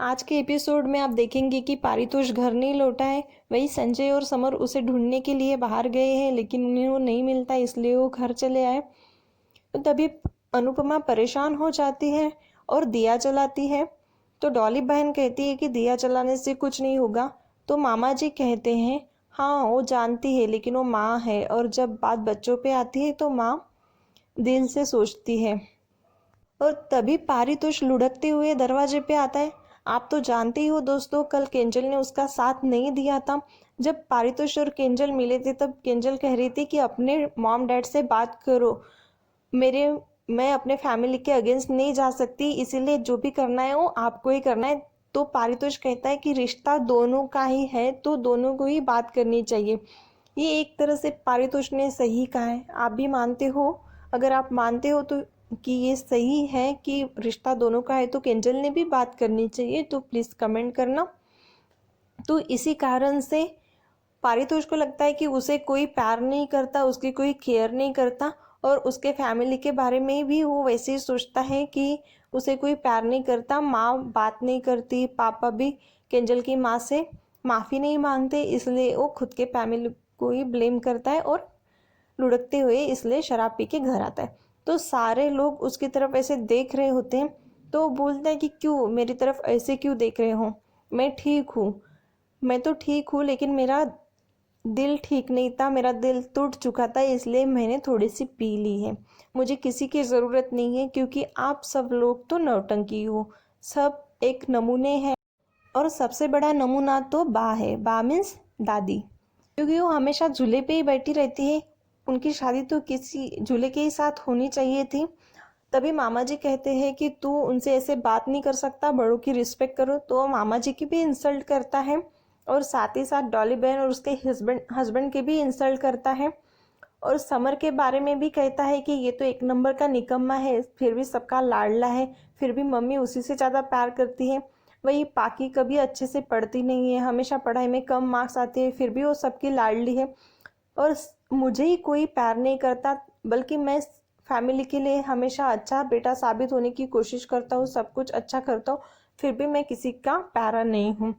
आज के एपिसोड में आप देखेंगे कि पारितोष घर नहीं लौटा है। वही संजय और समर उसे ढूंढने के लिए बाहर गए हैं, लेकिन उन्हें वो नहीं मिलता, इसलिए वो घर चले आए। तो तभी अनुपमा परेशान हो जाती है और दिया जलाती है। तो डॉली बहन कहती है कि दिया जलाने से कुछ नहीं होगा। तो मामा जी कहते हैं हाँ वो जानती है, लेकिन वो माँ है और जब बात बच्चों पे आती है तो माँ दिल से सोचती है। और तभी पारितोष लुढ़कते हुए दरवाजे पे आता है। आप तो जानते ही हो दोस्तों, कल केंजल ने उसका साथ नहीं दिया था। जब पारितोष और केंजल मिले थे तब केंजल कह रही थी कि अपने मॉम डैड से बात करो, मेरे मैं अपने फैमिली के अगेंस्ट नहीं जा सकती, इसीलिए जो भी करना है वो आपको ही करना है। तो पारितोष कहता है कि रिश्ता दोनों का ही है, तो दोनों को ही बात करनी चाहिए। ये एक तरह से पारितोष ने सही कहा है। आप भी मानते हो? अगर आप मानते हो तो कि ये सही है कि रिश्ता दोनों का है, तो केंजल ने भी बात करनी चाहिए, तो प्लीज़ कमेंट करना। तो इसी कारण से पारितोष को लगता है कि उसे कोई प्यार नहीं करता, उसकी कोई केयर नहीं करता, और उसके फैमिली के बारे में भी वो वैसे ही सोचता है कि उसे कोई प्यार नहीं करता। माँ बात नहीं करती, पापा भी केंजल की माँ से माफ़ी नहीं मांगते, इसलिए वो खुद के फैमिली को ही ब्लेम करता है और लुढ़कते हुए इसलिए शराब पी के घर आता है। तो सारे लोग उसकी तरफ ऐसे देख रहे होते हैं, तो वो बोलते हैं कि क्यों मेरी तरफ ऐसे क्यों देख रहे हो, मैं ठीक हूँ, मैं तो ठीक हूँ, लेकिन मेरा दिल ठीक नहीं था, मेरा दिल टूट चुका था, इसलिए मैंने थोड़ी सी पी ली है। मुझे किसी की ज़रूरत नहीं है, क्योंकि आप सब लोग तो नौटंकी हो, सब एक नमूने हैं। और सबसे बड़ा नमूना तो बा है, बा मीन्स दादी, क्योंकि वो हमेशा झूले पे ही बैठी रहती है। उनकी शादी तो किसी झूले के ही साथ होनी चाहिए थी। तभी मामा जी कहते हैं कि तू उनसे ऐसे बात नहीं कर सकता, बड़ों की रिस्पेक्ट करो। तो मामा जी की भी इंसल्ट करता है और साथ ही साथ डॉली बहन और उसके हस्बैंड की भी इंसल्ट करता है। और समर के बारे में भी कहता है कि ये तो एक नंबर का निकम्मा है, फिर भी सबका लाडला है, फिर भी मम्मी उसी से ज़्यादा प्यार करती है। वही पाकी कभी अच्छे से पढ़ती नहीं है, हमेशा पढ़ाई में कम मार्क्स आते हैं, फिर भी वो सबकी लाडली है। और मुझे ही कोई प्यार नहीं करता, बल्कि मैं फैमिली के लिए हमेशा अच्छा बेटा साबित होने की कोशिश करता हूँ, सब कुछ अच्छा करता हूँ, फिर भी मैं किसी का प्यारा नहीं हूँ।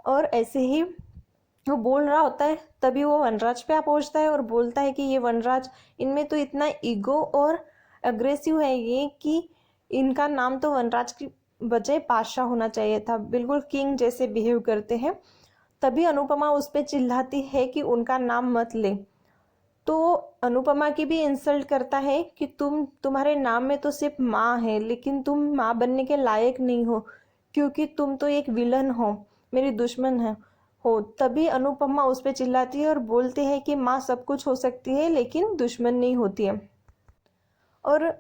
और ऐसे ही वो बोल रहा होता है, तभी वो वनराज पे आ पहुंचता है और बोलता है कि ये वनराज, इनमें तो इतना ईगो और अग्रेसिव है ये कि इनका नाम तो वनराज की बजाय बादशाह होना चाहिए था, बिल्कुल किंग जैसे बिहेव करते हैं। तभी अनुपमा उस पर चिल्लाती है कि उनका नाम मत ले। तो अनुपमा की भी इंसल्ट करता है कि तुम्हारे नाम में तो सिर्फ माँ है, लेकिन तुम माँ बनने के लायक नहीं हो, क्योंकि तुम तो एक विलन हो, मेरी दुश्मन है हो। तभी अनुपमा उस पर चिल्लाती है और बोलते हैं कि माँ सब कुछ हो सकती है, लेकिन दुश्मन नहीं होती है। और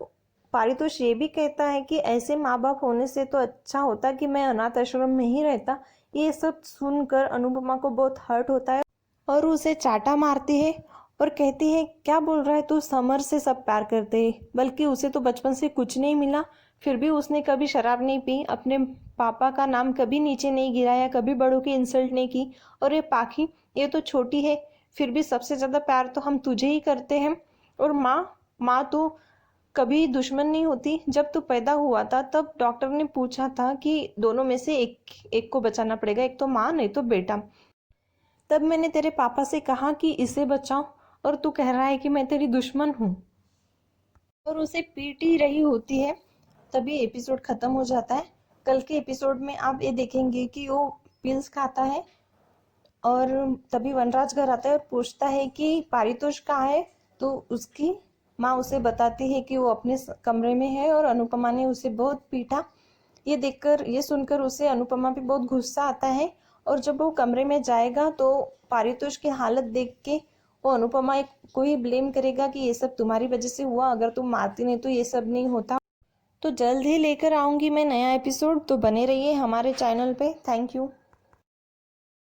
पारितोष ये भी कहता है कि ऐसे माँ बाप होने से तो अच्छा होता कि मैं अनाथ आश्रम में ही रहता। ये सब सुनकर अनुपमा को बहुत हर्ट होता है और उसे चाटा मारती है और कहती है क्या बोल रहा है तू, समर से सब प्यार करते हैं, बल्कि उसे तो बचपन से कुछ नहीं मिला, फिर भी उसने कभी शराब नहीं पी, अपने पापा का नाम कभी नीचे नहीं गिराया, कभी बड़ों की इंसल्ट नहीं की। और ये पाखी, ये तो छोटी है, फिर भी सबसे ज़्यादा प्यार तो हम तुझे ही करते हैं। और माँ, माँ तो कभी दुश्मन नहीं होती। जब तू पैदा हुआ था तब डॉक्टर ने पूछा था कि दोनों में से एक एक को बचाना पड़ेगा, एक तो माँ नहीं तो बेटा। तब मैंने तेरे पापा से कहा कि इसे बचाओ, और तू कह रहा है कि मैं तेरी दुश्मन हूँ। और उसे पीट ही रही होती है। तभी एपिसोड खत्म हो जाता है। कल के एपिसोड में आप ये देखेंगे कि वो पिल्स खाता है और तभी वनराज घर आता है और पूछता है कि पारितोष कहाँ है। तो उसकी माँ उसे बताती है कि वो अपने कमरे में है और अनुपमा ने उसे बहुत पीटा। ये सुनकर उसे अनुपमा पे बहुत गुस्सा आता है। और जब वो कमरे में जाएगा तो पारितोष की हालत देख के वो अनुपमा को ही ब्लेम करेगा कि ये सब तुम्हारी वजह से हुआ, अगर तुम मारती नहीं तो ये सब नहीं होता। तो जल्द ही लेकर आऊंगी मैं नया एपिसोड, तो बने रहिए हमारे चैनल पे। Thank you.